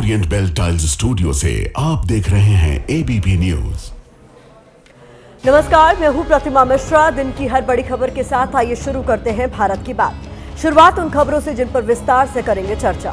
Orient bell tiles studio से आप देख रहे हैं एबीपी न्यूज। नमस्कार, मैं हूं प्रतिमा मिश्रा। दिन की हर बड़ी खबर के साथ आइए शुरू करते हैं भारत की बात। शुरुआत उन खबरों से जिन पर विस्तार से करेंगे चर्चा।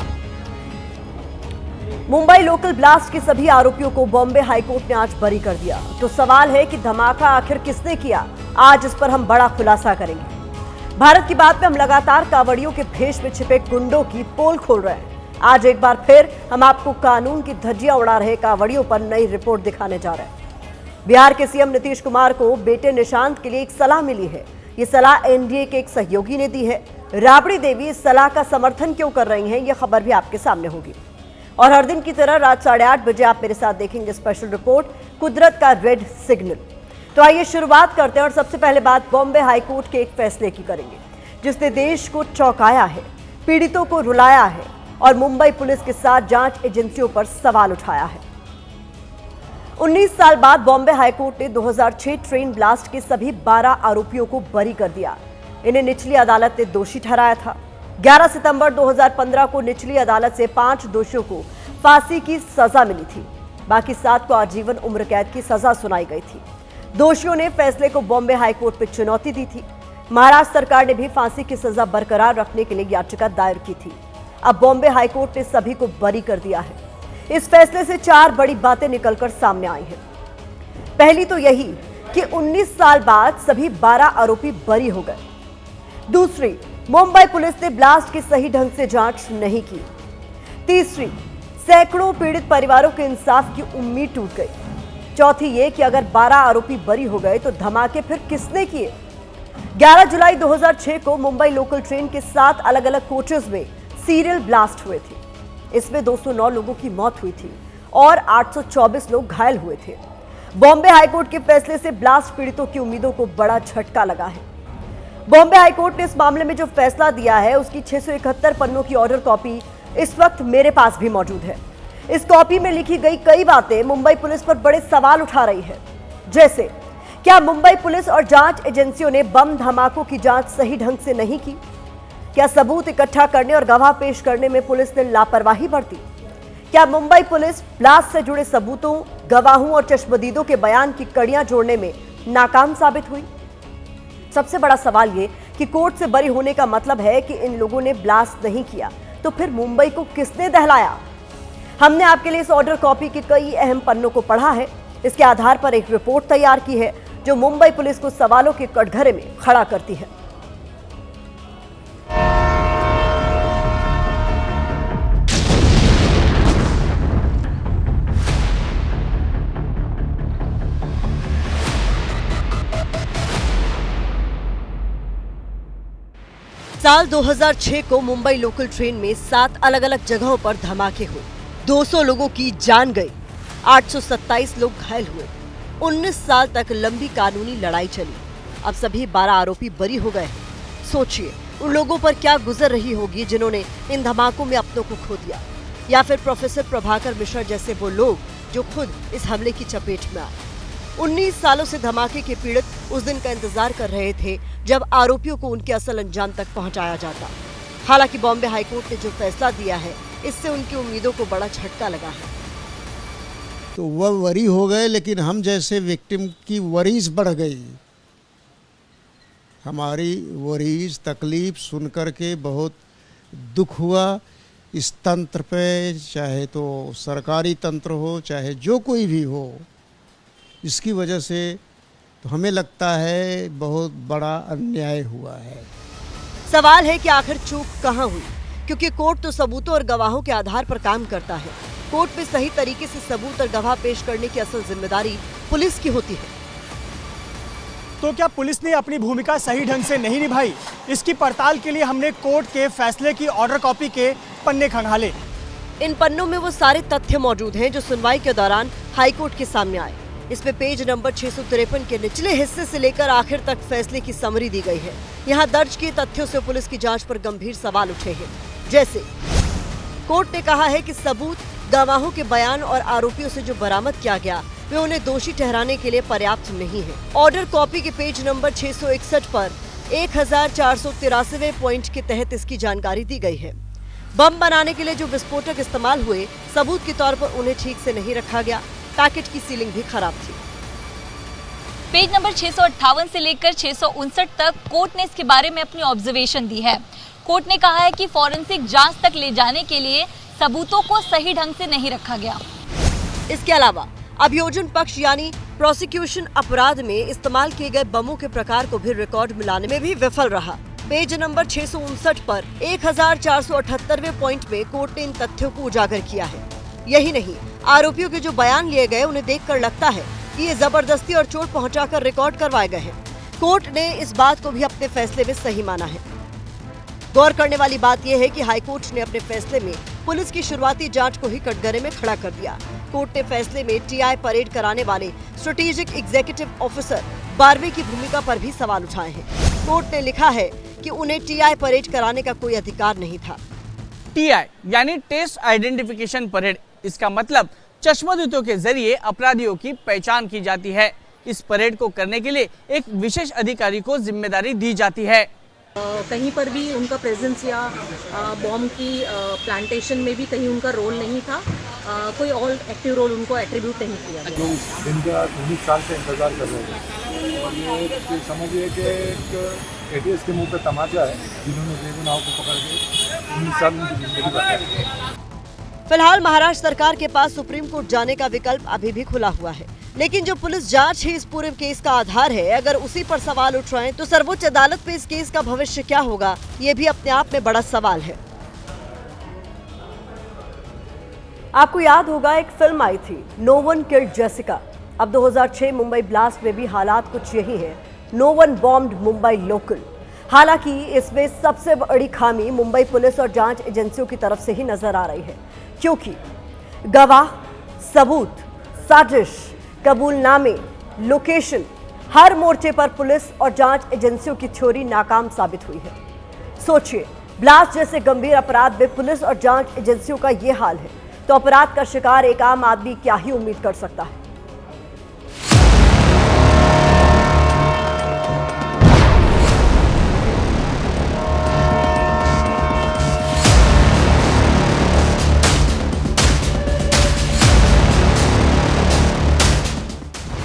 मुंबई लोकल ब्लास्ट के सभी आरोपियों को बॉम्बे हाईकोर्ट ने आज बरी कर दिया। तो सवाल है कि धमाका आखिर किसने किया, आज इस पर हम बड़ा खुलासा करेंगे। भारत की बात में हम लगातार कांवड़ियों के भेष में छिपे गुंडों की पोल खोल रहे हैं। आज एक बार फिर हम आपको कानून की धज्जियां उड़ा रहे कांवड़ियों पर नई रिपोर्ट दिखाने जा रहे हैं। बिहार के सीएम नीतीश कुमार को बेटे निशांत के लिए एक सलाह मिली है। ये सलाह एनडीए के एक सहयोगी ने दी है। राबड़ी देवी इस सलाह का समर्थन क्यों कर रही हैं, ये खबर भी आपके सामने होगी। और हर दिन की तरह रात 8:30 बजे आप मेरे साथ देखेंगे स्पेशल रिपोर्ट कुदरत का रेड सिग्नल। तो आइए शुरुआत करते हैं और सबसे पहले बात बॉम्बे हाईकोर्ट के एक फैसले की करेंगे, जिसने देश को चौंकाया है, पीड़ितों को रुलाया है और मुंबई पुलिस के साथ जांच एजेंसियों पर सवाल उठाया है। 19 साल बाद बॉम्बे हाईकोर्ट ने 2006 ट्रेन ब्लास्ट के सभी 12 आरोपियों को बरी कर दिया। इन्हें निचली अदालत ने दोषी ठहराया था। 11 सितंबर 2015 को निचली अदालत से 5 दोषियों को फांसी की सजा मिली थी। बाकी 7 को आजीवन उम्र कैद की सजा सुनाई गई थी। दोषियों ने फैसले को बॉम्बे हाईकोर्ट में चुनौती दी थी। महाराष्ट्र सरकार ने भी फांसी की सजा बरकरार रखने के लिए याचिका दायर की थी। अब बॉम्बे हाईकोर्ट ने सभी को बरी कर दिया है। इस फैसले से 4 बड़ी बातें निकलकर सामने आई हैं। पहली तो यही कि 19 साल बाद सभी 12 आरोपी बरी हो गए। दूसरी, मुंबई पुलिस ने ब्लास्ट की सही ढंग से जांच नहीं की। तीसरी, सैकड़ों पीड़ित परिवारों के इंसाफ की उम्मीद टूट गई। चौथी ये कि अगर 12 आरोपी बरी हो गए तो धमाके फिर किसने किए। 11 जुलाई 2006 को मुंबई लोकल ट्रेन के 7 अलग अलग कोचेस में सीरियल ब्लास्ट हुए थे। इसमें 209 लोगों की मौत हुई थी और 824 लोग घायल हुए थे। बॉम्बे हाईकोर्ट के फैसले से ब्लास्ट पीड़ितों की उम्मीदों को बड़ा झटका लगा है। बॉम्बे हाईकोर्ट ने इस मामले में जो फैसला दिया है उसकी 671 पन्नों की ऑर्डर कॉपी इस वक्त मेरे पास भी मौजूद है। इस कॉपी में लिखी गई कई बातें मुंबई पुलिस पर बड़े सवाल उठा रही है। जैसे, क्या मुंबई पुलिस और जांच एजेंसियों ने बम धमाकों की जांच सही ढंग से नहीं की? क्या सबूत इकट्ठा करने और गवाह पेश करने में पुलिस ने लापरवाही बरती? क्या मुंबई पुलिस ब्लास्ट से जुड़े सबूतों, गवाहों और चश्मदीदों के बयान की कड़ियां जोड़ने में नाकाम साबित हुई? सबसे बड़ा सवाल ये कि कोर्ट से बरी होने का मतलब है कि इन लोगों ने ब्लास्ट नहीं किया, तो फिर मुंबई को किसने दहलाया? हमने आपके लिए इस ऑर्डर कॉपी के कई अहम पन्नों को पढ़ा है। इसके आधार पर एक रिपोर्ट तैयार की है जो मुंबई पुलिस को सवालों के कटघरे में खड़ा करती है। साल 2006 को मुंबई लोकल ट्रेन में 7 अलग अलग जगहों पर धमाके हुए। 200 लोगों की जान गई, 827 लोग घायल हुए। 19 साल तक लंबी कानूनी लड़ाई चली। अब सभी 12 आरोपी बरी हो गए। सोचिए उन लोगों पर क्या गुजर रही होगी जिन्होंने इन धमाकों में अपनों को खो दिया, या फिर प्रोफेसर प्रभाकर मिश्रा जैसे वो लोग जो खुद इस हमले की चपेट में आए। 19 सालों से धमाके के पीड़ित उस दिन का इंतजार कर रहे थे जब आरोपियों को उनके असल अंजाम तक पहुंचाया जाता। हालांकि बॉम्बे हाईकोर्ट ने जो फैसला दिया है इससे उनकी उम्मीदों को बड़ा झटका लगा है। तो वह वरी हो गए, लेकिन हम जैसे विक्टिम की वरीज बढ़ गई। हमारी वरीज तकलीफ सुनकर के बहुत दुख हुआ। इस तंत्र पे, चाहे तो सरकारी तंत्र हो चाहे जो कोई भी हो, इसकी वजह से तो हमें लगता है बहुत बड़ा अन्याय हुआ है। सवाल है कि आखिर चूक कहां हुई, क्योंकि कोर्ट तो सबूतों और गवाहों के आधार पर काम करता है। कोर्ट में सही तरीके से सबूत और गवाह पेश करने की असल जिम्मेदारी पुलिस की होती है। तो क्या पुलिस ने अपनी भूमिका सही ढंग से नहीं निभाई? इसकी पड़ताल के लिए हमने कोर्ट के फैसले की ऑर्डर कॉपी के पन्ने खंगाले। इन पन्नों में वो सारे तथ्य मौजूद हैं जो सुनवाई के दौरान हाईकोर्ट के सामने आए। इसमें पेज नंबर 653 के निचले हिस्से से लेकर आखिर तक फैसले की समरी दी गई है। यहाँ दर्ज किए तथ्यों से पुलिस की जांच पर गंभीर सवाल उठे हैं। जैसे, कोर्ट ने कहा है कि सबूत, गवाहों के बयान और आरोपियों से जो बरामद किया गया वे उन्हें दोषी ठहराने के लिए पर्याप्त नहीं है। ऑर्डर कॉपी के पेज नंबर 661 पर 1483वें पॉइंट के तहत इसकी जानकारी दी गई है। बम बनाने के लिए जो विस्फोटक इस्तेमाल हुए, सबूत के तौर पर उन्हें ठीक से नहीं रखा गया। पैकेट की सीलिंग भी खराब थी। पेज नंबर 658 से लेकर 659 तक कोर्ट ने इसके बारे में अपनी ऑब्जर्वेशन दी है। कोर्ट ने कहा है कि फॉरेंसिक जांच तक ले जाने के लिए सबूतों को सही ढंग से नहीं रखा गया। इसके अलावा अभियोजन पक्ष यानी प्रोसिक्यूशन अपराध में इस्तेमाल किए गए बमों के प्रकार को भी रिकॉर्ड मिलाने में भी विफल रहा। पेज नंबर 659 पर 1478वें पॉइंट में कोर्ट ने इन तथ्यों को उजागर किया है। यही नहीं, आरोपियों के जो बयान लिए गए उन्हें देखकर लगता है कि ये जबरदस्ती और चोट पहुंचाकर रिकॉर्ड करवाए गए हैं। कोर्ट ने इस बात को भी अपने फैसले में सही माना है। गौर करने वाली बात यह है कि हाईकोर्ट ने अपने फैसले में पुलिस की शुरुआती जांच को ही कटघरे में खड़ा कर दिया। कोर्ट ने फैसले में टीआई परेड कराने वाले स्ट्रेटेजिक एग्जीक्यूटिव ऑफिसर बारवे की भूमिका पर भी सवाल उठाए हैं। कोर्ट ने लिखा है कि उन्हें टीआई परेड कराने का कोई अधिकार नहीं था। टीआई यानी टेस्ट आइडेंटिफिकेशन परेड, इसका मतलब चश्मदीदों के जरिए अपराधियों की पहचान की जाती है। इस परेड को करने के लिए एक विशेष अधिकारी को जिम्मेदारी दी जाती है। कहीं पर भी उनका प्रेजेंस या बॉम्ब की प्लांटेशन में भी कहीं उनका रोल नहीं था। कोई और एक्टिव रोल उनको एट्रीब्यूट नहीं किया गया। जो दिन का 19 साल से इंतजार कर रहे हैं और ये समझिए कि एक एटीएस के मुंह पे तमाचा है, जिन्होंने बेगुनाहों को पकड़ के 19 साल उनकी जिंदगी बचाई। फिलहाल महाराष्ट्र सरकार के पास सुप्रीम कोर्ट जाने का विकल्प अभी भी खुला हुआ है, लेकिन जो पुलिस जांच ही इस पूरे केस का आधार है, अगर उसी पर सवाल उठ रहे हैं तो सर्वोच्च अदालत में इस केस का भविष्य क्या होगा, ये भी अपने आप में बड़ा सवाल है। आपको याद होगा एक फिल्म आई थी नो वन किल्ड जेसिका। अब 2006 मुंबई ब्लास्ट में भी हालात कुछ यही है। No one bombed Mumbai local. हालांकि इसमें सबसे बड़ी खामी मुंबई पुलिस और जांच एजेंसियों की तरफ से ही नजर आ रही है, क्योंकि गवाह, सबूत, साजिश, कबूलनामे, लोकेशन, हर मोर्चे पर पुलिस और जांच एजेंसियों की थ्योरी नाकाम साबित हुई है। सोचिए, ब्लास्ट जैसे गंभीर अपराध में पुलिस और जांच एजेंसियों का ये हाल है, तो अपराध का शिकार एक आम आदमी क्या ही उम्मीद कर सकता है।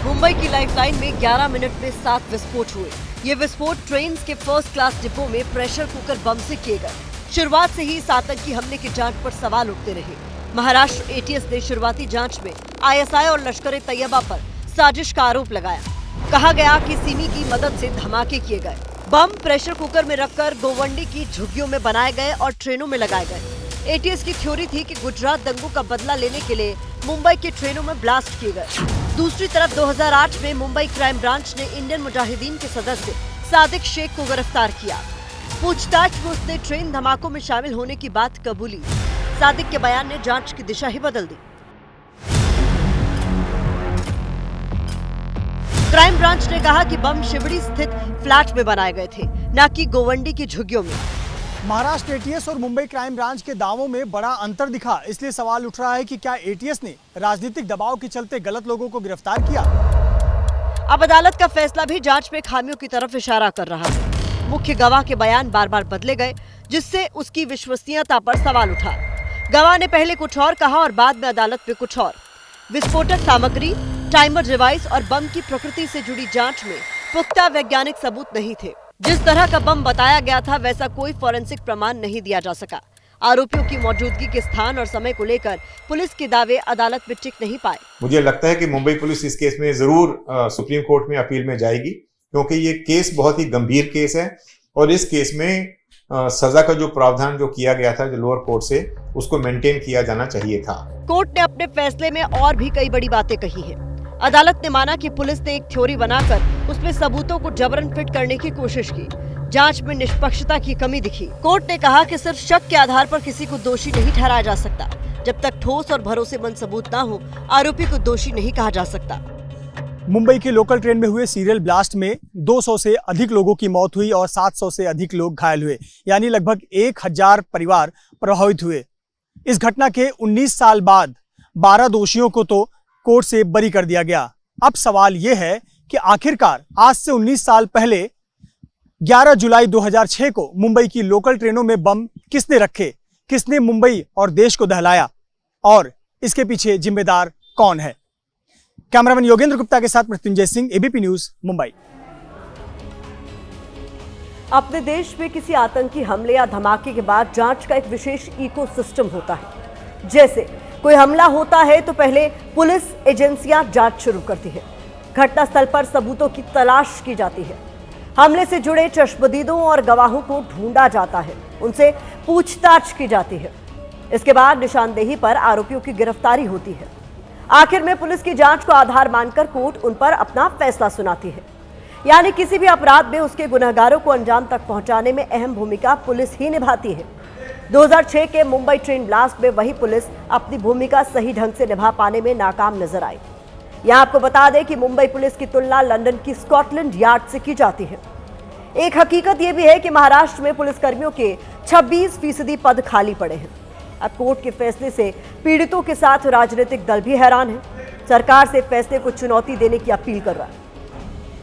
मुंबई की लाइफलाइन में 11 मिनट में 7 विस्फोट हुए। ये विस्फोट ट्रेन के फर्स्ट क्लास डिब्बों में प्रेशर कुकर बम से किए गए। शुरुआत से ही इस आतंकी हमले की जांच पर सवाल उठते रहे। महाराष्ट्र एटीएस ने शुरुआती जांच में आईएसआई और लश्कर-ए-तैयबा पर साजिश का आरोप लगाया। कहा गया कि सिमी की मदद से धमाके किए गए। बम प्रेशर कुकर में रखकर गोवंडी की झुग्गियों में बनाए गए और ट्रेनों में लगाए गए। एटीएस की थ्योरी थी कि गुजरात दंगों का बदला लेने के लिए मुंबई की ट्रेनों में ब्लास्ट किए गए। दूसरी तरफ 2008 में मुंबई क्राइम ब्रांच ने इंडियन मुजाहिदीन के सदस्य सादिक शेख को गिरफ्तार किया। पूछताछ में उसने ट्रेन धमाकों में शामिल होने की बात कबूली। सादिक के बयान ने जांच की दिशा ही बदल दी। क्राइम ब्रांच ने कहा कि बम शिवड़ी स्थित फ्लैट में बनाए गए थे, न कि गोवंडी की झुग्गियों में। महाराष्ट्र एटीएस और मुंबई क्राइम ब्रांच के दावों में बड़ा अंतर दिखा। इसलिए सवाल उठ रहा है कि क्या एटीएस ने राजनीतिक दबाव के चलते गलत लोगों को गिरफ्तार किया। अब अदालत का फैसला भी जांच में खामियों की तरफ इशारा कर रहा है। मुख्य गवाह के बयान बार बार बदले गए, जिससे उसकी विश्वसनीयता पर सवाल उठा। गवाह ने पहले कुछ और कहा और बाद में अदालत में कुछ और। विस्फोटक सामग्री, टाइमर डिवाइस और बम की प्रकृति से जुड़ी जांच में पुख्ता वैज्ञानिक सबूत नहीं थे। जिस तरह का बम बताया गया था, वैसा कोई फॉरेंसिक प्रमाण नहीं दिया जा सका। आरोपियों की मौजूदगी के स्थान और समय को लेकर पुलिस के दावे अदालत में टिक नहीं पाए। मुझे लगता है कि मुंबई पुलिस इस केस में जरूर सुप्रीम कोर्ट में अपील में जाएगी, क्योंकि ये केस बहुत ही गंभीर केस है और इस केस में सजा का जो प्रावधान जो किया गया था जो लोअर कोर्ट से, उसको मेंटेन किया जाना चाहिए था। कोर्ट ने अपने फैसले में और भी कई बड़ी बातें कही हैं। अदालत ने माना कि पुलिस ने एक थ्योरी बनाकर उसमें सबूतों को जबरन फिट करने की कोशिश की। जांच में निष्पक्षता की कमी दिखी। कोर्ट ने कहा कि सिर्फ शक के आधार पर किसी को दोषी नहीं ठहराया जा सकता। जब तक ठोस और भरोसेमंद सबूत न हो, आरोपी को दोषी नहीं कहा जा सकता। मुंबई की लोकल ट्रेन में हुए सीरियल ब्लास्ट में 200 से अधिक लोगों की मौत हुई और 700 से अधिक लोग घायल हुए, यानी लगभग 1000 परिवार प्रभावित हुए। इस घटना के 19 साल बाद 12 दोषियों को तो कोर्ट से बरी कर दिया गया। अब सवाल यह है कि आखिरकार आज से 19 साल पहले 11 जुलाई 2006 को मुंबई की लोकल ट्रेनों में बम किसने रखे? किसने मुंबई और देश को दहलाया और इसके पीछे जिम्मेदार कौन है? कैमरामैन योगेंद्र गुप्ता के साथ मृत्युंजय सिंह, एबीपी न्यूज, मुंबई। अपने देश में किसी आतंकी हमले या धमाके के बाद जांच का एक विशेष इकोसिस्टम होता है। जैसे कोई हमला होता है तो पहले पुलिस एजेंसियां जांच शुरू करती है, घटनास्थल पर सबूतों की तलाश की जाती है, हमले से जुड़े चश्मदीदों और गवाहों को ढूंढा जाता है, उनसे पूछताछ की जाती है। इसके बाद निशानदेही पर आरोपियों की गिरफ्तारी होती है। आखिर में पुलिस की जांच को आधार मानकर कोर्ट उन पर अपना फैसला सुनाती है। यानी किसी भी अपराध में उसके गुनहगारों को अंजाम तक पहुंचाने में अहम भूमिका पुलिस ही निभाती है। 2006 के मुंबई ट्रेन ब्लास्ट में वही पुलिस अपनी भूमिका सही ढंग से निभा पाने में नाकाम नजर आई। यहां आपको बता दें कि मुंबई पुलिस की तुलना लंदन की स्कॉटलैंड यार्ड से की जाती है। एक हकीकत यह भी है कि महाराष्ट्र में पुलिसकर्मियों के 26% पद खाली पड़े हैं। अब कोर्ट के फैसले से पीड़ितों के साथ राजनीतिक दल भी हैरान है। सरकार से फैसले को चुनौती देने की अपील कर रहा है।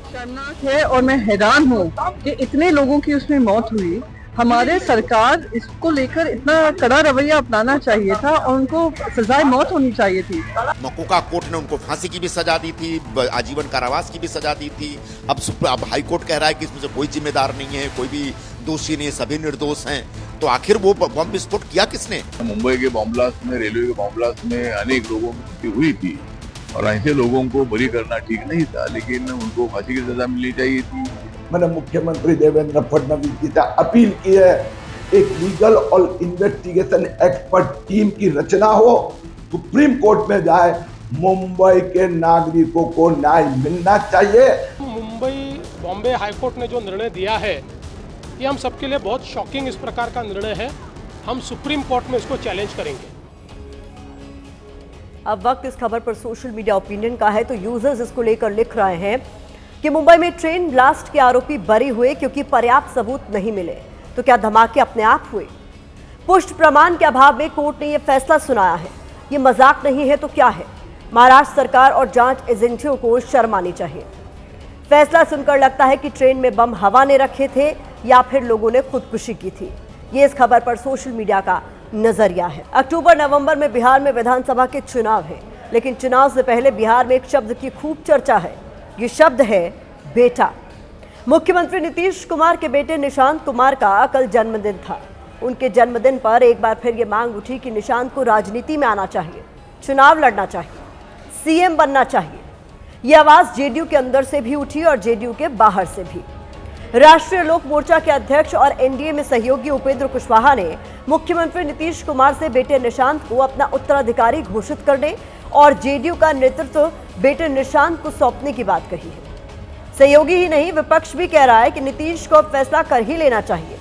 शर्मनाक है और मैं हैरान हूँ कि इतने लोगों की उसमें मौत हुई। हमारे सरकार इसको लेकर इतना कड़ा रवैया अपनाना चाहिए था और उनको सजाए मौत होनी चाहिए थी। मकोका कोर्ट ने उनको फांसी की भी सजा दी थी, आजीवन कारावास की भी सजा दी थी। अब हाई कोर्ट कह रहा है कि इसमें से कोई जिम्मेदार नहीं है, कोई भी दोषी नहीं, सभी निर्दोष हैं। तो आखिर वो बम विस्फोट किया किसने? मुंबई के बम ब्लास्ट में, रेलवे के बम ब्लास्ट में अनेक लोगों की मृत्यु हुई थी और ऐसे लोगों को बरी करना ठीक नहीं था, लेकिन उनको फांसी की सजा मिलनी चाहिए थी। मैंने मुख्यमंत्री देवेंद्र फडणवीस जी से अपील की है, एक लीगल और इन्वेस्टिगेशन एक्सपर्ट टीम की रचना हो, सुप्रीम कोर्ट में जाए, मुंबई के नागरिकों को न्याय मिलना चाहिए। मुंबई बॉम्बे हाईकोर्ट ने जो निर्णय दिया है ये हम सबके लिए बहुत शॉकिंग इस प्रकार का निर्णय है। हम सुप्रीम कोर्ट में इसको चैलेंज करेंगे। अब वक्त इस खबर पर सोशल मीडिया ओपिनियन का है, तो यूजर्स इसको लेकर लिख रहे हैं कि मुंबई में ट्रेन ब्लास्ट के आरोपी बरी हुए क्योंकि पर्याप्त सबूत नहीं मिले। तो क्या धमाके अपने आप हुए? पुष्ट प्रमाण के अभाव में कोर्ट ने यह फैसला सुनाया है। ये मजाक नहीं है तो क्या है? महाराष्ट्र सरकार और जांच एजेंसियों को शर्म आनी चाहिए। फैसला सुनकर लगता है कि ट्रेन में बम हवा ने रखे थे या फिर लोगों ने खुदकुशी की थी। ये इस खबर पर सोशल मीडिया का नजरिया है। अक्टूबर नवंबर में बिहार में विधानसभा के चुनाव है, लेकिन चुनाव से पहले बिहार में एक शब्द की खूब चर्चा है। ये शब्द है बेटा। मुख्यमंत्री नीतीश कुमार के बेटे निशांत कुमार का कल जन्मदिन था। उनके जन्मदिन पर एक बार फिर ये मांग उठी कि निशांत को राजनीति में आना चाहिए, चुनाव लड़ना चाहिए, सीएम बनना चाहिए। ये आवाज जेडीयू के अंदर से भी उठी और जेडीयू के बाहर से भी। राष्ट्रीय लोक मोर्चा के अध्यक्ष और एनडीए में सहयोगी उपेंद्र कुशवाहा ने मुख्यमंत्री नीतीश कुमार से बेटे निशांत को अपना उत्तराधिकारी घोषित करने और जेडीयू का नेतृत्व बेटे निशांत को सौंपने की बात कही है। सहयोगी ही नहीं, विपक्ष भी कह रहा है कि नीतीश को फैसला कर ही लेना चाहिए।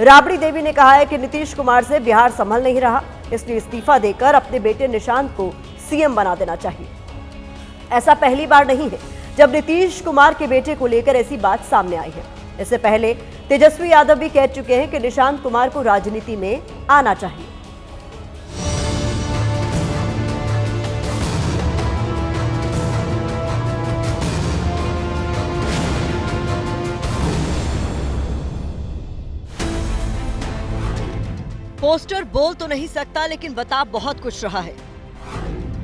राबड़ी देवी ने कहा है कि नीतीश कुमार से बिहार संभल नहीं रहा, इसलिए इस्तीफा देकर अपने बेटे निशांत को सीएम बना देना चाहिए। ऐसा पहली बार नहीं है जब नीतीश कुमार के बेटे को लेकर ऐसी बात सामने आई है। इससे पहले तेजस्वी यादव भी कह चुके हैं कि निशांत कुमार को राजनीति में आना चाहिए। पोस्टर बोल तो नहीं सकता, लेकिन बता बहुत कुछ रहा है।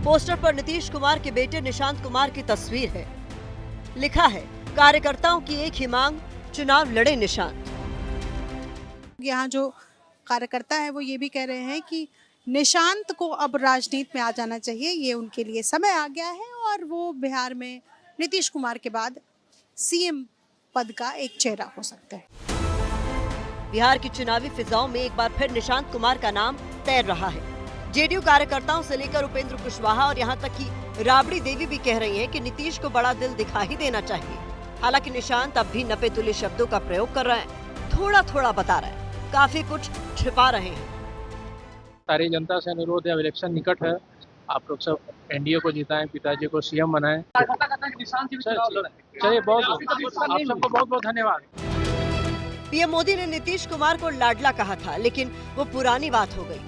पोस्टर पर नीतीश कुमार के बेटे निशांत कुमार की तस्वीर है। लिखा है, कार्यकर्ताओं की एक ही मांग, चुनाव लड़े निशांत। यहाँ जो कार्यकर्ता है वो ये भी कह रहे हैं कि निशांत को अब राजनीति में आ जाना चाहिए, ये उनके लिए समय आ गया है और वो बिहार में नीतीश कुमार के बाद सीएम पद का एक चेहरा हो सकता है। बिहार की चुनावी फिजाओं में एक बार फिर निशांत कुमार का नाम तैर रहा है। जेडीयू कार्यकर्ताओं से लेकर उपेंद्र कुशवाहा और यहाँ तक कि राबड़ी देवी भी कह रही हैं कि नीतीश को बड़ा दिल दिखा ही देना चाहिए। हालांकि निशांत अब भी नपे तुले शब्दों का प्रयोग कर रहे हैं, थोड़ा थोड़ा बता रहे हैं, काफी कुछ छिपा रहे हैं। सारी जनता से अनुरोध है, इलेक्शन निकट है, आप लोग सब एनडीए को जिताएं, पिताजी को सीएम बनाएं। चलिए, बहुत आप सबको बहुत बहुत धन्यवाद। पीएम मोदी ने नीतीश कुमार को लाडला कहा था, लेकिन वो पुरानी बात हो गई।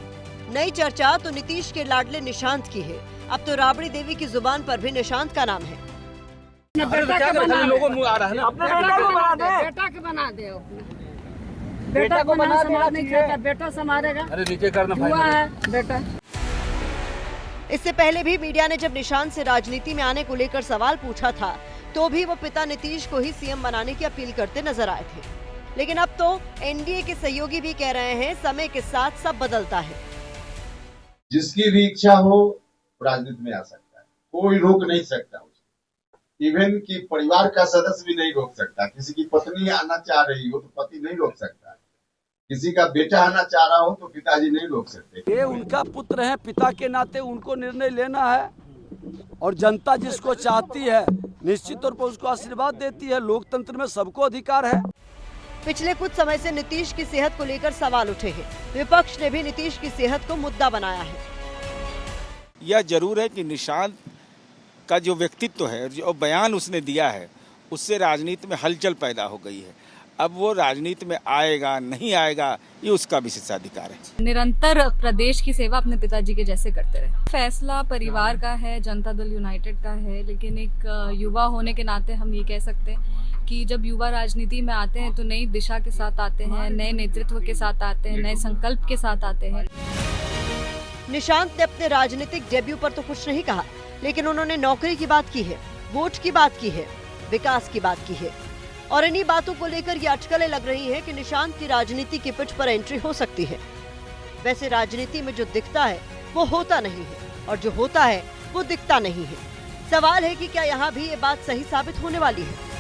नई चर्चा तो नीतीश के लाडले निशांत की है। अब तो राबड़ी देवी की जुबान पर भी निशांत का नाम है। बेटा के बना दे, बेटा को बना संभाल नहीं खाता, बेटा संभालेगा। अरे नीचे करना जुआ है बेटा। इससे पहले भी मीडिया ने जब निशांत से राजनीति में आने को लेकर सवाल पूछा था तो भी वो पिता नीतीश को ही सीएम बनाने की अपील करते नजर आए थे। लेकिन अब तो एनडीए के सहयोगी भी कह रहे हैं समय के साथ सब बदलता है। जिसकी भी इच्छा हो राजनीति में आ सकता है, कोई रोक नहीं सकता उसको। इवन कि परिवार का सदस्य भी नहीं रोक सकता। किसी की पत्नी आना चाह रही हो तो पति नहीं रोक सकता, किसी का बेटा आना चाह रहा हो तो पिताजी नहीं रोक सकते। ये उनका पुत्र है, पिता के नाते उनको निर्णय लेना है और जनता जिसको चाहती है निश्चित तौर पर उसको आशीर्वाद देती है। लोकतंत्र में सबको अधिकार है। पिछले कुछ समय से नीतीश की सेहत को लेकर सवाल उठे हैं। विपक्ष ने भी नीतीश की सेहत को मुद्दा बनाया है। यह जरूर है कि निशांत का जो व्यक्तित्व है, जो बयान उसने दिया है, उससे राजनीति में हलचल पैदा हो गई है। अब वो राजनीति में आएगा नहीं आएगा ये उसका विशेषाधिकार है। निरंतर प्रदेश की सेवा अपने पिताजी के जैसे करते रहे। फैसला परिवार का है, जनता दल यूनाइटेड का है, लेकिन एक युवा होने के नाते हम ये कह सकते हैं कि जब युवा राजनीति में आते हैं तो नई दिशा के साथ आते हैं, नए नेतृत्व के साथ आते हैं, नए संकल्प के साथ आते हैं। निशांत ने अपने राजनीतिक डेब्यू पर तो कुछ नहीं कहा, लेकिन उन्होंने नौकरी की बात की है, वोट की बात की है, विकास की बात की है और इन्हीं बातों को लेकर ये अटकलें लग रही हैं कि निशांत की राजनीति की पिच पर एंट्री हो सकती है। वैसे राजनीति में जो दिखता है वो होता नहीं है और जो होता है वो दिखता नहीं है। सवाल है कि क्या यहाँ भी ये बात सही साबित होने वाली है।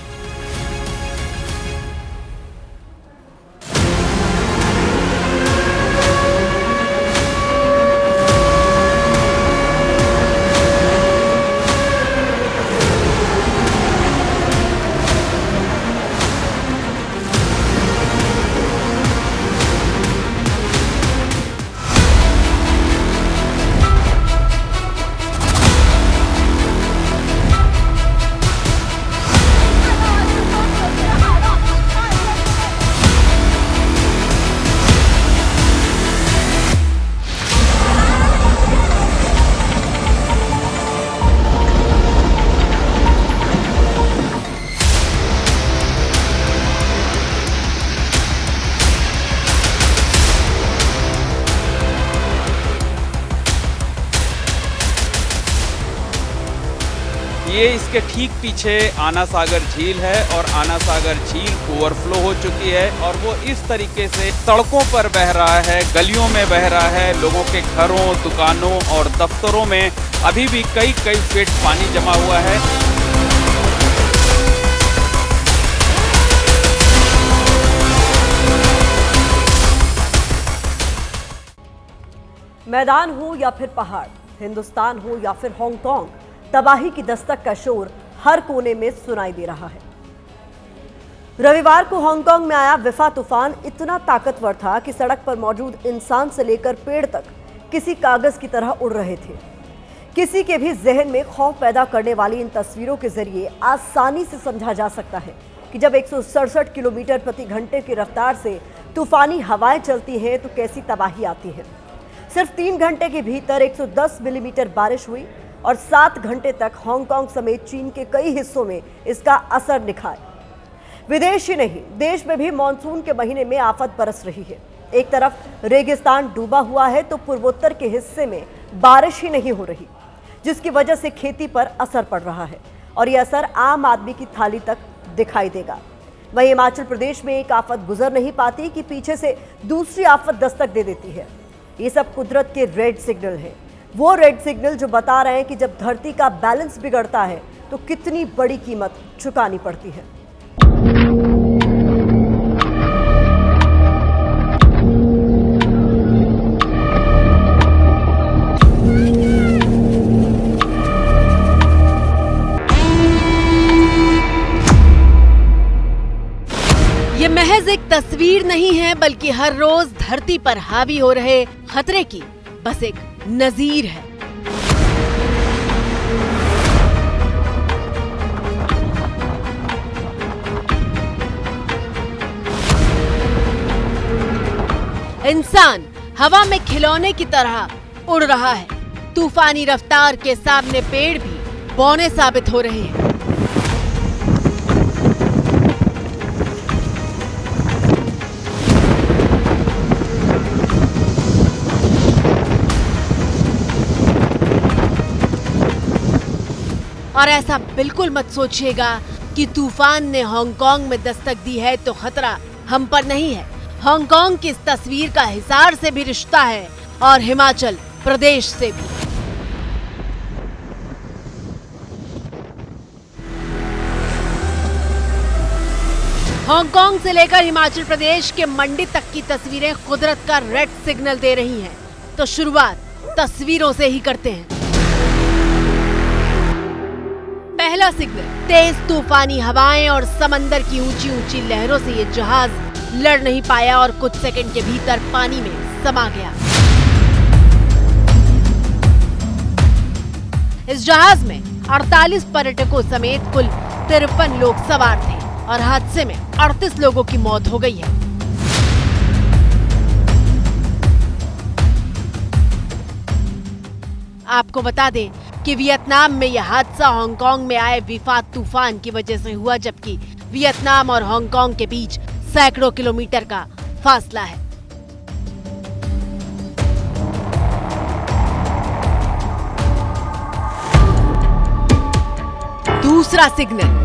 ये इसके ठीक पीछे आना सागर झील है और आना सागर झील ओवरफ्लो हो चुकी है और वो इस तरीके से सड़कों पर बह रहा है, गलियों में बह रहा है। लोगों के घरों, दुकानों और दफ्तरों में अभी भी कई फीट पानी जमा हुआ है। मैदान हो या फिर पहाड़, हिंदुस्तान हो या फिर हांगकांग, तबाही की दस्तक का शोर हर कोने में सुनाई दे रहा है। रविवार को हांगकांग में आया विफा तूफान इतना ताकतवर था कि सड़क पर मौजूद इंसान से लेकर पेड़ तक किसी कागज की तरह उड़ रहे थे। किसी के भी जहन में खौफ पैदा करने वाली इन तस्वीरों के जरिए आसानी से समझा जा सकता है कि जब 167 किलोमीटर प्रति घंटे की रफ्तार से तूफानी हवाएं चलती हैं तो कैसी तबाही आती है। सिर्फ 3 घंटे के भीतर 110 मिलीमीटर बारिश हुई और 7 घंटे तक हांगकांग समेत चीन के कई हिस्सों में इसका असर दिखा है। विदेश ही नहीं, देश में भी मानसून के महीने में आफत बरस रही है। एक तरफ रेगिस्तान डूबा हुआ है तो पूर्वोत्तर के हिस्से में बारिश ही नहीं हो रही, जिसकी वजह से खेती पर असर पड़ रहा है और यह असर आम आदमी की थाली तक दिखाई देगा। वहीं हिमाचल प्रदेश में एक आफत गुजर नहीं पाती कि पीछे से दूसरी आफत दस्तक दे देती है। ये सब कुदरत के रेड सिग्नल हैं, वो रेड सिग्नल जो बता रहे हैं कि जब धरती का बैलेंस बिगड़ता है तो कितनी बड़ी कीमत चुकानी पड़ती है। ये महज एक तस्वीर नहीं है, बल्कि हर रोज धरती पर हावी हो रहे खतरे की बस एक नजीर है। इंसान हवा में खिलौने की तरह उड़ रहा है। तूफानी रफ्तार के सामने पेड़ भी बौने साबित हो रहे हैं। और ऐसा बिल्कुल मत सोचिएगा कि तूफान ने हांगकांग में दस्तक दी है तो खतरा हम पर नहीं है। हांगकांग की इस तस्वीर का हिसार से भी रिश्ता है और हिमाचल प्रदेश से भी। हांगकांग से लेकर हिमाचल प्रदेश के मंडी तक की तस्वीरें कुदरत का रेड सिग्नल दे रही हैं। तो शुरुआत तस्वीरों से ही करते हैं। पहला सिग्नल, तेज तूफानी हवाएं और समंदर की ऊंची ऊंची लहरों से ये जहाज लड़ नहीं पाया और कुछ सेकंड के भीतर पानी में समा गया। इस जहाज में 48 पर्यटकों समेत कुल 53 लोग सवार थे और हादसे में 38 लोगों की मौत हो गई है। आपको बता दें कि वियतनाम में यह हादसा हांगकांग में आए विफात तूफान की वजह से हुआ, जबकि वियतनाम और हांगकांग के बीच सैकड़ों किलोमीटर का फासला है। दूसरा सिग्नल,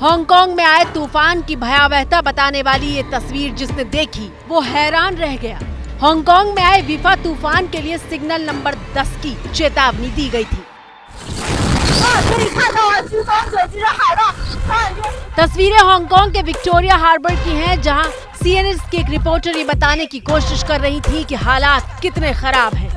हांगकांग में आए तूफान की भयावहता बताने वाली ये तस्वीर जिसने देखी वो हैरान रह गया। हांगकांग में आए विफा तूफान के लिए सिग्नल नंबर 10 की चेतावनी दी गई थी। तस्वीरें हांगकांग के विक्टोरिया हार्बर की हैं, जहां सीएनएन की एक रिपोर्टर ये बताने की कोशिश कर रही थी कि हालात कितने खराब हैं।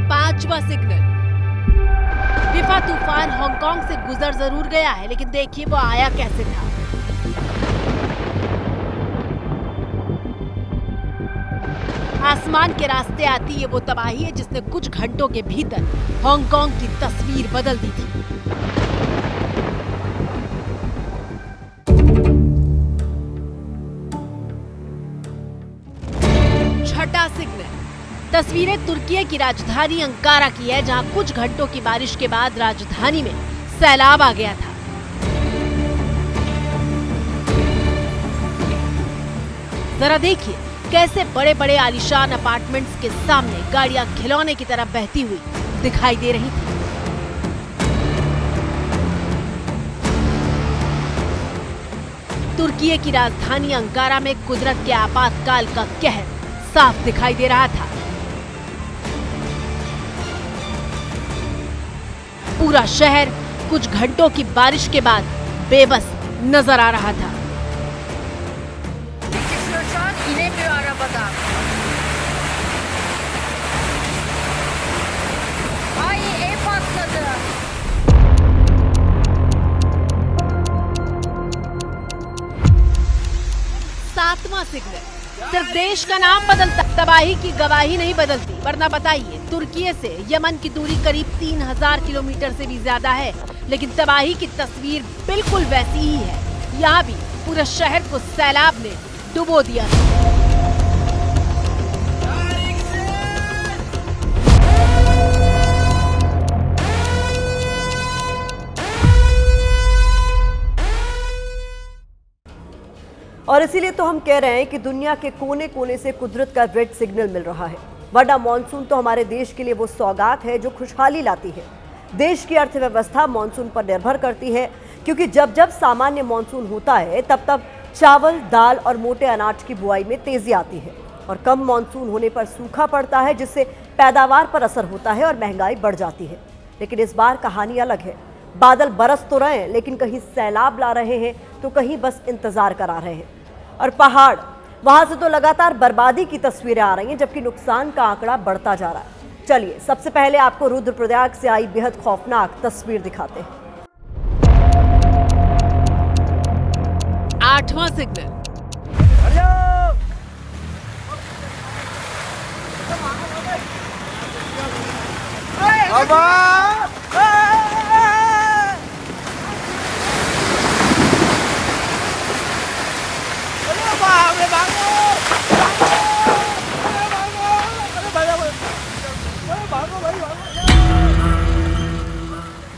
पांचवा सिग्नल, विफा तूफान हांगकांग से गुजर जरूर गया है, लेकिन देखिए वो आया कैसे था। आसमान के रास्ते आती ये वो तबाही है जिसने कुछ घंटों के भीतर हांगकांग की तस्वीर बदल दी थी। छठा सिग्नल, तस्वीरें तुर्की की राजधानी अंकारा की है, जहां कुछ घंटों की बारिश के बाद राजधानी में सैलाब आ गया था। जरा देखिए कैसे बड़े बड़े आलीशान अपार्टमेंट्स के सामने गाड़ियां खिलौने की तरह बहती हुई दिखाई दे रही थी। तुर्की की राजधानी अंकारा में कुदरत के आपातकाल का कहर साफ दिखाई दे रहा था। पूरा शहर कुछ घंटों की बारिश के बाद बेबस नजर आ रहा था। सातवां सिग्नल, सिर्फ देश का नाम बदलता, तबाही की गवाही नहीं बदलती। वरना बताइए, तुर्की से यमन की दूरी करीब 3000 किलोमीटर से भी ज्यादा है, लेकिन तबाही की तस्वीर बिल्कुल वैसी ही है। यहाँ भी पूरे शहर को सैलाब ने डुबो दिया था। और इसीलिए तो हम कह रहे हैं कि दुनिया के कोने कोने से कुदरत का रेड सिग्नल मिल रहा है। वरना मानसून तो हमारे देश के लिए वो सौगात है जो खुशहाली लाती है। देश की अर्थव्यवस्था मानसून पर निर्भर करती है, क्योंकि जब जब सामान्य मानसून होता है तब तब चावल, दाल और मोटे अनाज की बुआई में तेजी आती है, और कम मानसून होने पर सूखा पड़ता है, जिससे पैदावार पर असर होता है और महंगाई बढ़ जाती है। लेकिन इस बार कहानी अलग है। बादल बरस तो रहे हैं, लेकिन कहीं सैलाब ला रहे हैं तो कहीं बस इंतजार करा रहे हैं। और पहाड़, वहां से तो लगातार बर्बादी की तस्वीरें आ रही हैं, जबकि नुकसान का आंकड़ा बढ़ता जा रहा है। चलिए सबसे पहले आपको रुद्रप्रयाग से आई बेहद खौफनाक तस्वीर दिखाते हैं। 8वां सिग्नल।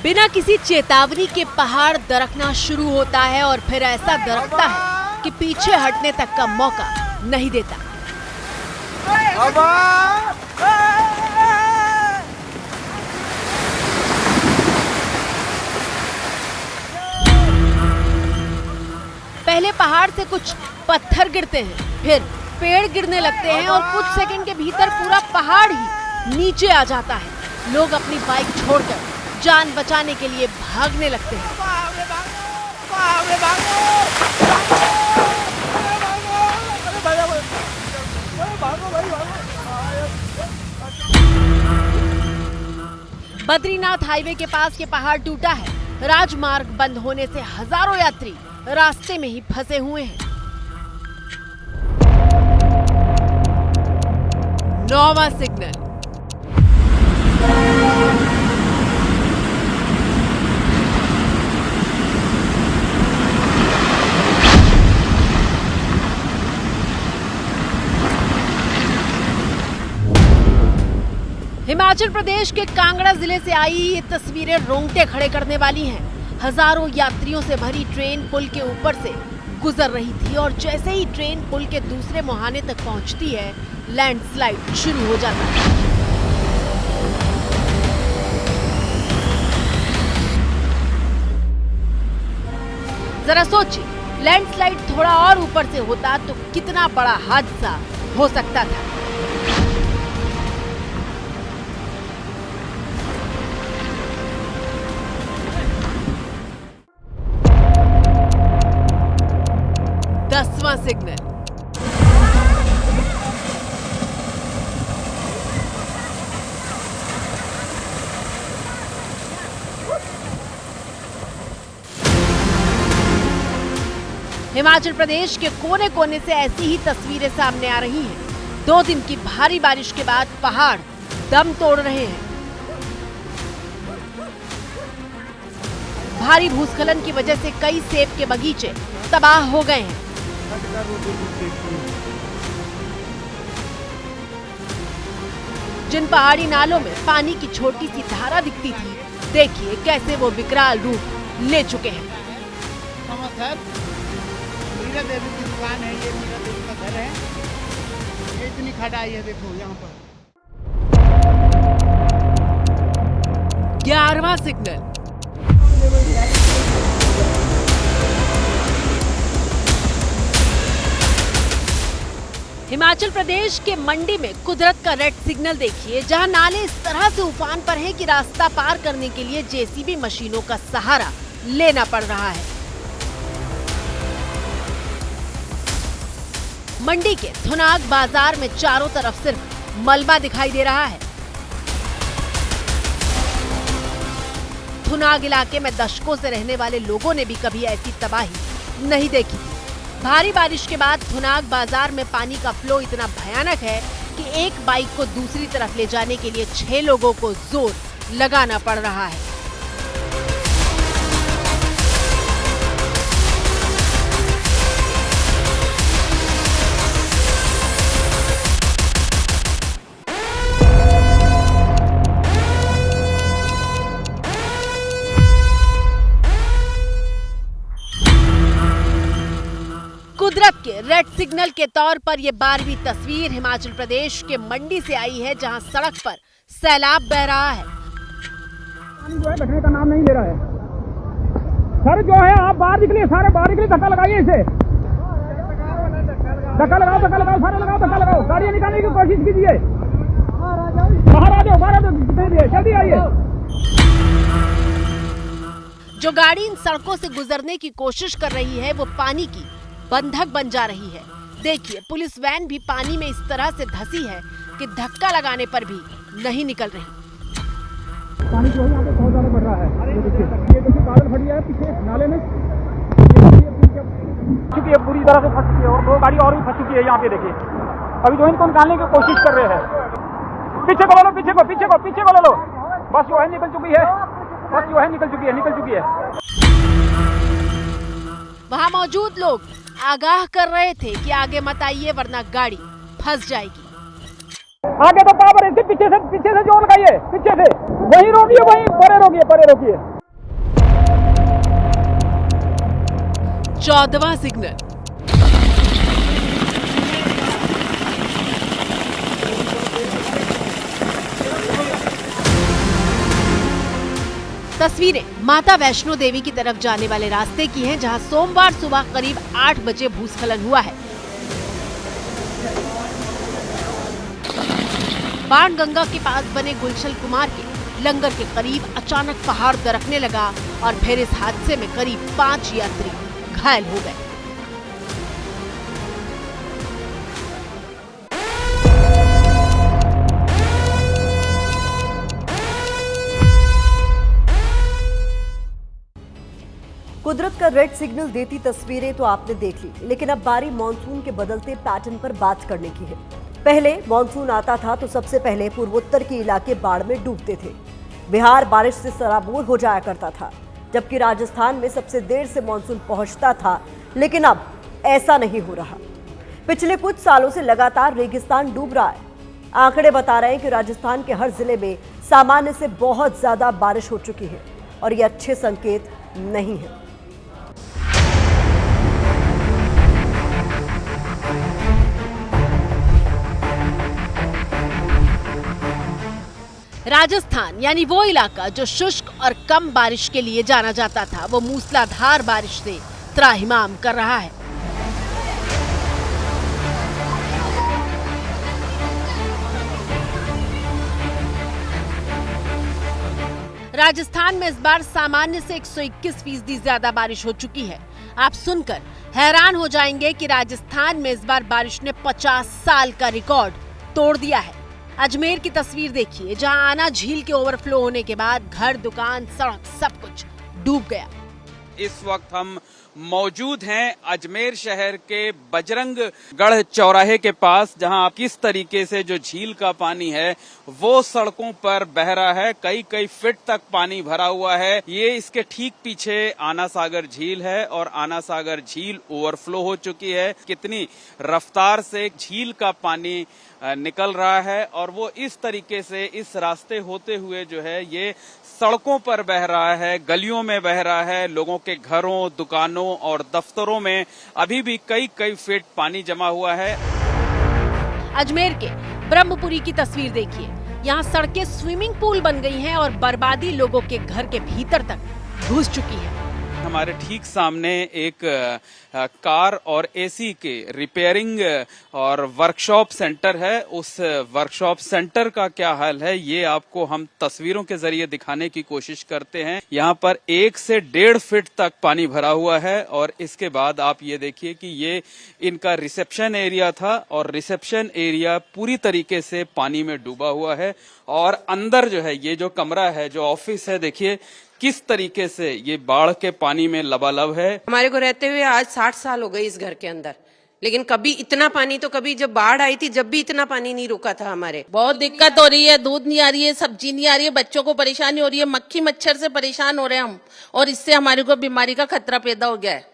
बिना किसी चेतावनी के पहाड़ दरकना शुरू होता है और फिर ऐसा दरकता है कि पीछे हटने तक का मौका नहीं देता। पहले पहाड़ से कुछ पत्थर गिरते हैं, फिर पेड़ गिरने लगते हैं और कुछ सेकंड के भीतर पूरा पहाड़ ही नीचे आ जाता है। लोग अपनी बाइक छोड़कर जान बचाने के लिए भागने लगते हैं। बद्रीनाथ हाईवे के पास ये पहाड़ टूटा है। राजमार्ग बंद होने से हजारों यात्री रास्ते में ही फंसे हुए हैं। 9वां सिग्नल। हिमाचल प्रदेश के कांगड़ा जिले से आई ये तस्वीरें रोंगटे खड़े करने वाली हैं। हजारों यात्रियों से भरी ट्रेन पुल के ऊपर से गुजर रही थी और जैसे ही ट्रेन पुल के दूसरे मुहाने तक पहुंचती है, लैंडस्लाइड शुरू हो जाता है। जरा सोचिए, लैंडस्लाइड थोड़ा और ऊपर से होता तो कितना बड़ा हादसा हो सकता था। सिग्नल। हिमाचल प्रदेश के कोने कोने से ऐसी ही तस्वीरें सामने आ रही हैं। 2 दिन की भारी बारिश के बाद पहाड़ दम तोड़ रहे हैं। भारी भूस्खलन की वजह से कई सेब के बगीचे तबाह हो गए हैं। जिन पहाड़ी नालों में पानी की छोटी सी धारा दिखती थी, देखिए कैसे वो विकराल रूप ले चुके हैं। नमस्कार, मीरा देवी की दुकान है, ये मीरा देवी का घर है। ये इतनी खटाई है, देखो यहाँ पर। 11वां सिग्नल। हिमाचल प्रदेश के मंडी में कुदरत का रेड सिग्नल देखिए, जहां नाले इस तरह से उफान पर हैं कि रास्ता पार करने के लिए जेसीबी मशीनों का सहारा लेना पड़ रहा है। मंडी के थुनाग बाजार में चारों तरफ सिर्फ मलबा दिखाई दे रहा है। थुनाग इलाके में दशकों से रहने वाले लोगों ने भी कभी ऐसी तबाही नहीं देखी थी। भारी बारिश के बाद थुनाग बाजार में पानी का फ्लो इतना भयानक है कि एक बाइक को दूसरी तरफ ले जाने के लिए 6 लोगों को जोर लगाना पड़ रहा है। कुदरत के रेड सिग्नल के तौर पर ये 12वीं तस्वीर हिमाचल प्रदेश के मंडी से आई है, जहां सड़क पर सैलाब बह रहा है। पानी जो है घटने का नाम नहीं ले रहा है। सर जो है आप बाहर निकलिए, सारे बाहर निकलिए, धक्का लगाइए इसे, धक्का लगाओ, धक्का लगाओ, सारे लगाओ, धक्का लगाओ, गाड़ियां निकालने की कोशिश कीजिए, बाहर आ जाओ, बाहर जल्दी आइए। जो गाड़ी इन सड़कों से गुजरने की कोशिश कर रही है वो पानी की बंधक बन जा रही है। देखिए, पुलिस वैन भी पानी में इस तरह से धंसी है कि धक्का लगाने पर भी नहीं निकल रही। पानी जो है यहाँ पे बहुत ज्यादा बढ़ रहा है। ये देखिए बादल फटी है पीछे नाले में, चुकी है, पूरी तरह से फंस चुकी है और 2 गाड़ी और भी फंस चुकी है। यहाँ पे देखिए, अभी जो इनको निकालने की कोशिश कर रहे हैं। पीछे को ले लो, पीछे को ले लो, बस जो है निकल चुकी है, बस जो है निकल चुकी है। वहाँ मौजूद लोग आगाह कर रहे थे कि आगे मत आइए वरना गाड़ी फंस जाएगी। आगे तो पावर है, पीछे से जो लगाइए, पीछे से वहीं रोकिए, वहीं परे रोकिए। 14वां सिग्नल। तस्वीरें माता वैष्णो देवी की तरफ जाने वाले रास्ते की हैं, जहां सोमवार सुबह करीब 8 बजे भूस्खलन हुआ है। बाणगंगा के पास बने गुलशन कुमार के लंगर के करीब अचानक पहाड़ दरकने लगा और फिर इस हादसे में करीब 5 यात्री घायल हो गए। कुदरत का रेड सिग्नल देती तस्वीरें तो आपने देख ली, लेकिन अब बारी मॉनसून के बदलते पैटर्न पर बात करने की है। पहले मॉनसून आता था तो सबसे पहले पूर्वोत्तर के इलाके बाढ़ में डूबते थे। बिहार बारिश से सराबोर हो जाया करता था, जबकि राजस्थान में सबसे देर से मॉनसून पहुंचता था। लेकिन अब ऐसा नहीं हो रहा। पिछले कुछ सालों से लगातार रेगिस्तान डूब रहा है। आंकड़े बता रहे हैं कि राजस्थान के हर जिले में सामान्य से बहुत ज्यादा बारिश हो चुकी है और ये अच्छे संकेत नहीं है। राजस्थान यानी वो इलाका जो शुष्क और कम बारिश के लिए जाना जाता था, वो मूसलाधार बारिश से त्राहिमाम कर रहा है। राजस्थान में इस बार सामान्य से 121% ज्यादा बारिश हो चुकी है। आप सुनकर हैरान हो जाएंगे कि राजस्थान में इस बार बारिश ने 50 साल का रिकॉर्ड तोड़ दिया है। अजमेर की तस्वीर देखिए, जहां आना झील के ओवरफ्लो होने के बाद घर, दुकान, सड़क सब कुछ डूब गया। इस वक्त हम मौजूद हैं अजमेर शहर के बजरंगगढ़ चौराहे के पास, जहां आप किस तरीके से जो झील का पानी है वो सड़कों पर बह रहा है। कई फीट तक पानी भरा हुआ है। ये इसके ठीक पीछे आना सागर झील है और आना सागर झील ओवरफ्लो हो चुकी है। कितनी रफ्तार से झील का पानी निकल रहा है और वो इस तरीके से इस रास्ते होते हुए जो है ये सड़कों पर बह रहा है, गलियों में बह रहा है। लोगों के घरों, दुकानों और दफ्तरों में अभी भी कई फीट पानी जमा हुआ है। अजमेर के ब्रह्मपुरी की तस्वीर देखिए, यहाँ सड़कें स्विमिंग पूल बन गई हैं और बर्बादी लोगों के घर के भीतर तक घुस चुकी है। हमारे ठीक सामने एक कार और एसी के रिपेयरिंग और वर्कशॉप सेंटर है। उस वर्कशॉप सेंटर का क्या हाल है ये आपको हम तस्वीरों के जरिए दिखाने की कोशिश करते हैं। यहाँ पर 1 से 1.5 फीट तक पानी भरा हुआ है और इसके बाद आप ये देखिए कि ये इनका रिसेप्शन एरिया था और रिसेप्शन एरिया पूरी तरीके से पानी में डूबा हुआ है। और अंदर जो है ये जो कमरा है, जो ऑफिस है, देखिए किस तरीके से ये बाढ़ के पानी में लबालब है। हमारे को रहते हुए आज 60 साल हो गए इस घर के अंदर, लेकिन कभी इतना पानी तो कभी जब बाढ़ आई थी जब भी इतना पानी नहीं रुका था। हमारे बहुत दिक्कत हो रही है, दूध नहीं आ रही है, सब्जी नहीं आ रही है, बच्चों को परेशानी हो रही है, मक्खी मच्छर से परेशान हो रहे हैं हम, और इससे हमारे को बीमारी का खतरा पैदा हो गया है।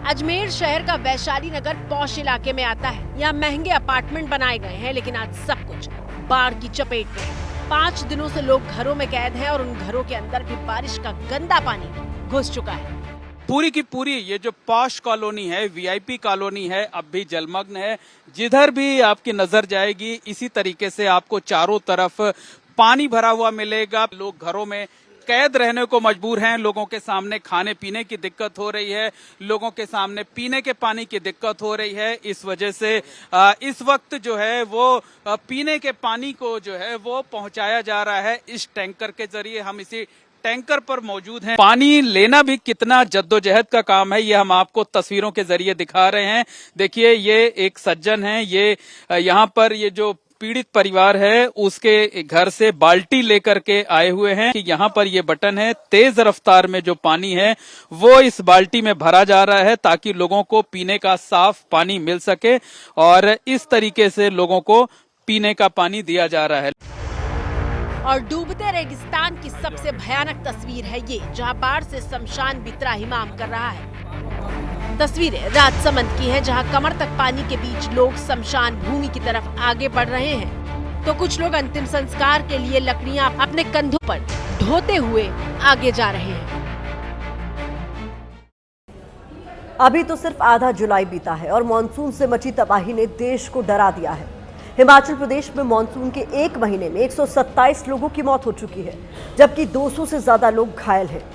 अजमेर शहर का वैशाली नगर पॉश इलाके में आता है। यहाँ महंगे अपार्टमेंट बनाए गए हैं, लेकिन आज सब कुछ बाढ़ की चपेट में है। 5 दिनों से लोग घरों में कैद हैं और उन घरों के अंदर भी बारिश का गंदा पानी घुस चुका है। पूरी की पूरी ये जो पॉश कॉलोनी है, वीआईपी कॉलोनी है, अब भी जलमग्न है। जिधर भी आपकी नजर जाएगी इसी तरीके से आपको चारों तरफ पानी भरा हुआ मिलेगा। लोग घरों में कैद रहने को मजबूर हैं। लोगों के सामने खाने पीने की दिक्कत हो रही है, लोगों के सामने पीने के पानी की दिक्कत हो रही है। इस वजह से इस वक्त जो है वो पीने के पानी को जो है वो पहुंचाया जा रहा है इस टैंकर के जरिए। हम इसी टैंकर पर मौजूद हैं। पानी लेना भी कितना जद्दोजहद का काम है, ये हम आपको तस्वीरों के जरिए दिखा रहे हैं। देखिए, ये एक सज्जन है, ये यहाँ पर ये जो पीड़ित परिवार है उसके घर से बाल्टी लेकर के आए हुए हैं कि यहाँ पर ये बटन है, तेज रफ्तार में जो पानी है वो इस बाल्टी में भरा जा रहा है ताकि लोगों को पीने का साफ पानी मिल सके, और इस तरीके से लोगों को पीने का पानी दिया जा रहा है। और डूबते रेगिस्तान की सबसे भयानक तस्वीर है ये, जहां बाढ़ से शमशान भी त्राहिमाम कर रहा है। तस्वीरें राजसमंद की हैं, जहां कमर तक पानी के बीच लोग शमशान भूमि की तरफ आगे बढ़ रहे हैं, तो कुछ लोग अंतिम संस्कार के लिए लकड़ियां अपने कंधों पर ढोते हुए आगे जा रहे हैं। अभी तो सिर्फ आधा जुलाई बीता है और मानसून से मची तबाही ने देश को डरा दिया है। हिमाचल प्रदेश में मानसून के 1 महीने में 127 लोगों की मौत हो चुकी है, जबकि 200 से ज्यादा लोग घायल हैं।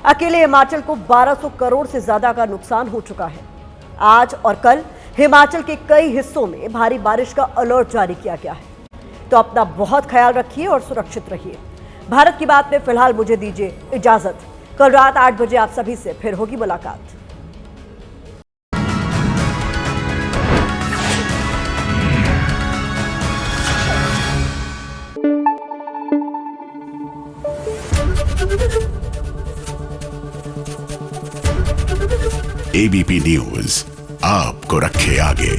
अकेले हिमाचल को 1200 करोड़ से ज्यादा का नुकसान हो चुका है। आज और कल हिमाचल के कई हिस्सों में भारी बारिश का अलर्ट जारी किया गया है। तो अपना बहुत ख्याल रखिए और सुरक्षित रहिए। भारत की बात में फिलहाल मुझे दीजिए इजाजत। कल रात 8 बजे आप सभी से फिर होगी मुलाकात। एबीपी न्यूज आपको रखे आगे।